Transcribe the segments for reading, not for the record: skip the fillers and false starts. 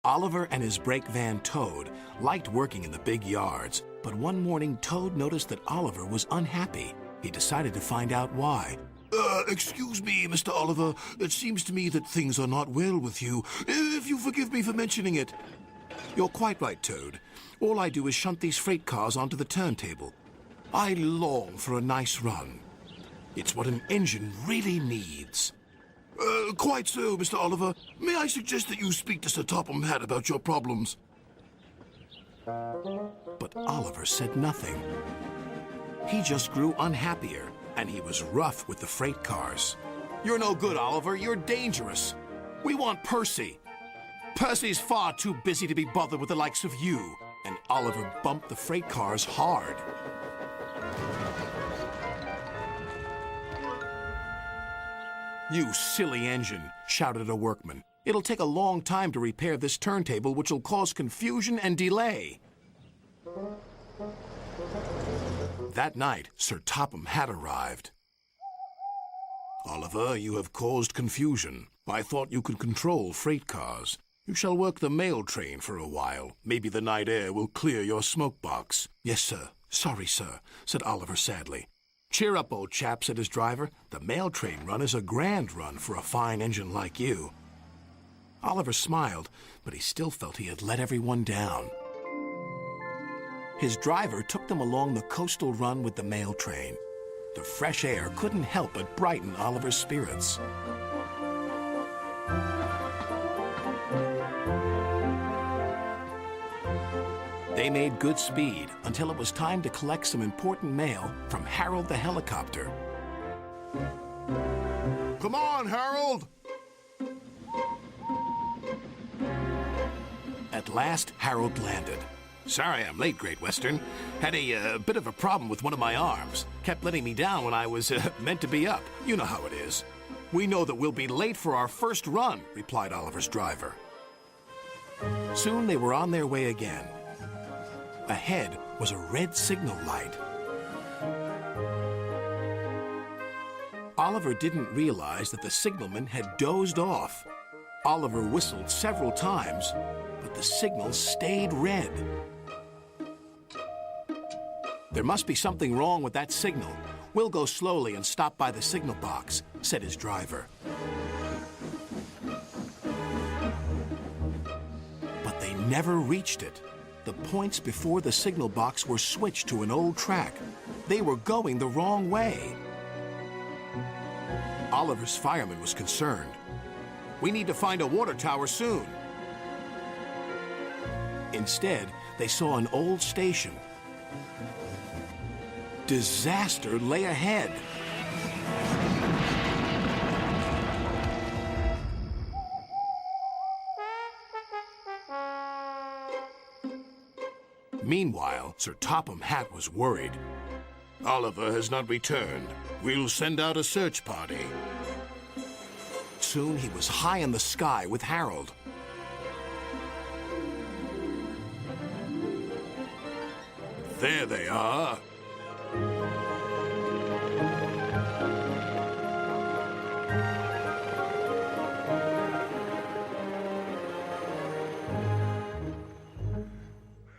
Oliver and his brake van Toad liked working in the big yards, but one morning Toad noticed that Oliver was unhappy. He decided to find out why. Excuse me, Mr. Oliver. It seems to me that things are not well with you, if you forgive me for mentioning it. You're quite right, Toad. All I do is shunt these freight cars onto the turntable. I long for a nice run. It's what an engine really needs. Quite so, Mr. Oliver. May I suggest that you speak to Sir Topham Hatt about your problems? But Oliver said nothing. He just grew unhappier, and he was rough with the freight cars. You're no good, Oliver. You're dangerous. We want Percy. Percy's far too busy to be bothered with the likes of you. And Oliver bumped the freight cars hard. You silly engine, shouted a workman. It'll take a long time to repair this turntable, which will cause confusion and delay. That night, Sir Topham Hatt arrived. Oliver, you have caused confusion. I thought you could control freight cars. You shall work the mail train for a while. Maybe the night air will clear your smoke box. Yes, sir. Sorry, sir, said Oliver sadly. Cheer up, old chap, said his driver. The mail train run is a grand run for a fine engine like you. Oliver smiled, but he still felt he had let everyone down. His driver took them along the coastal run with the mail train. The fresh air couldn't help but brighten Oliver's spirits. They made good speed until it was time to collect some important mail from Harold the helicopter. Come on, Harold! At last, Harold landed. Sorry I'm late, Great Western. Had a bit of a problem with one of my arms. Kept letting me down when I was meant to be up. You know how it is. We know that we'll be late for our first run, replied Oliver's driver. Soon they were on their way again. Ahead was a red signal light. Oliver didn't realize that the signalman had dozed off. Oliver whistled several times, but the signal stayed red. There must be something wrong with that signal. We'll go slowly and stop by the signal box, said his driver. But they never reached it. The points before the signal box were switched to an old track. They were going the wrong way. Oliver's fireman was concerned. We need to find a water tower soon. Instead, they saw an old station. Disaster lay ahead. Meanwhile, Sir Topham Hatt was worried. Oliver has not returned. We'll send out a search party. Soon he was high in the sky with Harold. There they are.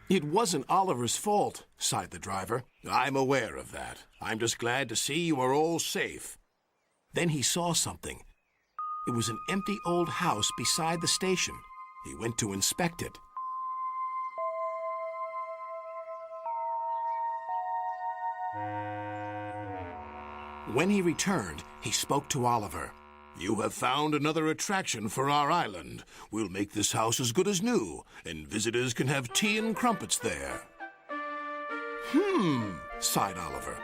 It wasn't Oliver's fault, sighed the driver. I'm aware of that. I'm just glad to see you are all safe. Then he saw something. It was an empty old house beside the station. He went to inspect it. When he returned, he spoke to Oliver. You have found another attraction for our island. We'll make this house as good as new, and visitors can have tea and crumpets there. Sighed Oliver.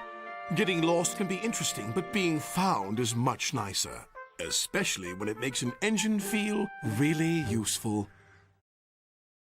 Getting lost can be interesting, but being found is much nicer. Especially when it makes an engine feel really useful.